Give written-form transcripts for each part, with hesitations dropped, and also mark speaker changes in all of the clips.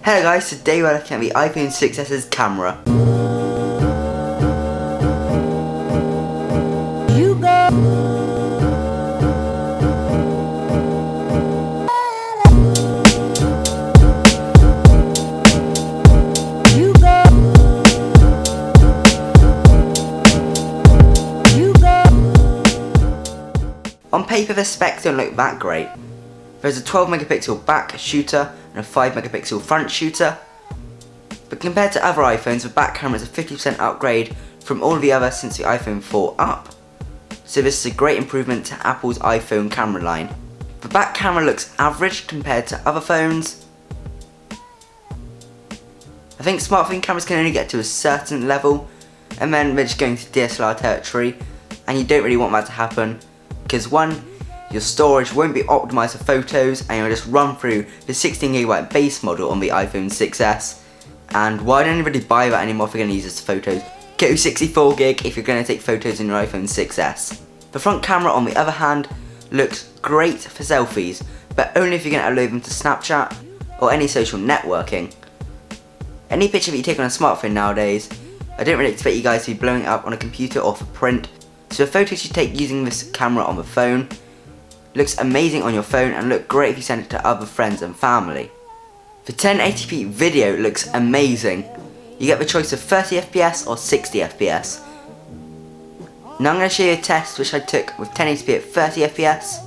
Speaker 1: Hello guys, today we're looking at the iPhone 6s's camera. On paper the specs don't look that great. There's a 12 megapixel back shooter and a 5 megapixel front shooter. But compared to other iPhones, the back camera is a 50% upgrade from all of the others since the iPhone 4 up. So this is a great improvement to Apple's iPhone camera line. The back camera looks average compared to other phones. I think smartphone cameras can only get to a certain level and then they're just going to DSLR territory, and you don't really want that to happen because one, your storage won't be optimised for photos and you'll just run through the 16GB base model on the iPhone 6s. And why don't anybody buy that anymore if you're going to use this for photos? Go 64GB if you're going to take photos in your iPhone 6s. The front camera on the other hand looks great for selfies, but only if you're going to upload them to Snapchat or any social networking. Any picture that you take on a smartphone nowadays, I don't really expect you guys to be blowing it up on a computer or for print. So the photos you take using this camera on the phone looks amazing on your phone and look great if you send it to other friends and family. The 1080p video looks amazing. You get the choice of 30fps or 60fps. Now I'm going to show you a test which I took with 1080p at 30fps.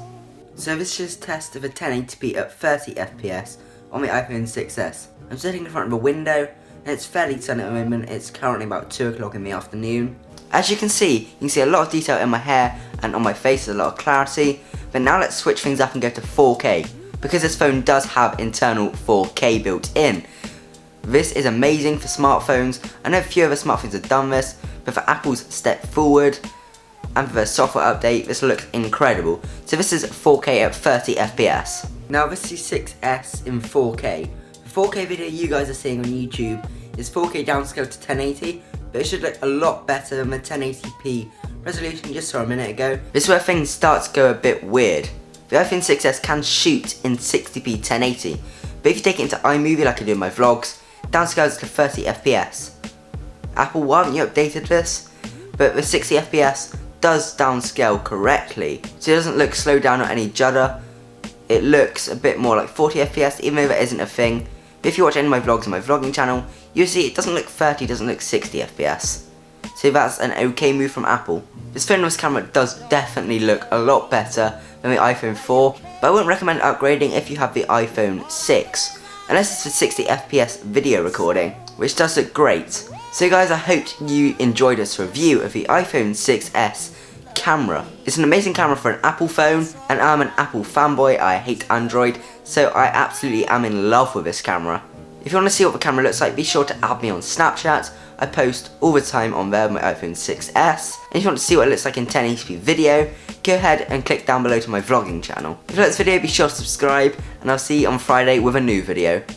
Speaker 1: So this is a test of a 1080p at 30fps on the iPhone 6s. I'm sitting in front of a window and it's fairly sunny at the moment. It's currently about 2 o'clock in the afternoon. As you can see a lot of detail in my hair and on my face, a lot of clarity. But now let's switch things up and go to 4K, because this phone does have internal 4K built in. This is amazing for smartphones. I know a few other smartphones have done this, but for Apple's step forward and for the software update, this looks incredible. So this is 4K at 30fps. Now this is 6S in 4K. The 4K video you guys are seeing on YouTube is 4K downscaled to 1080, but it should look a lot better than the 1080p resolution just saw a minute ago. This is where things start to go a bit weird. The iPhone 6s can shoot in 60p 1080, but if you take it into iMovie like I do in my vlogs, downscales to 30fps. Apple, why haven't you updated this? But the 60fps does downscale correctly, so it doesn't look slowed down or any judder. It looks a bit more like 40fps, even though that isn't a thing. But if you watch any of my vlogs on my vlogging channel, you'll see it doesn't look 30, it doesn't look 60fps. So that's an okay move from Apple. This phone with camera does definitely look a lot better than the iPhone 4, but I wouldn't recommend upgrading if you have the iPhone 6, unless it's for 60fps video recording, which does look great. So guys, I hope you enjoyed this review of the iPhone 6s camera. It's an amazing camera for an Apple phone, and I'm an Apple fanboy. I hate Android, so I absolutely am in love with this camera. If you want to see what the camera looks like, be sure to add me on Snapchat. I post all the time on there with my iPhone 6s. And if you want to see what it looks like in 1080p video, go ahead and click down below to my vlogging channel. If you like this video, be sure to subscribe, and I'll see you on Friday with a new video.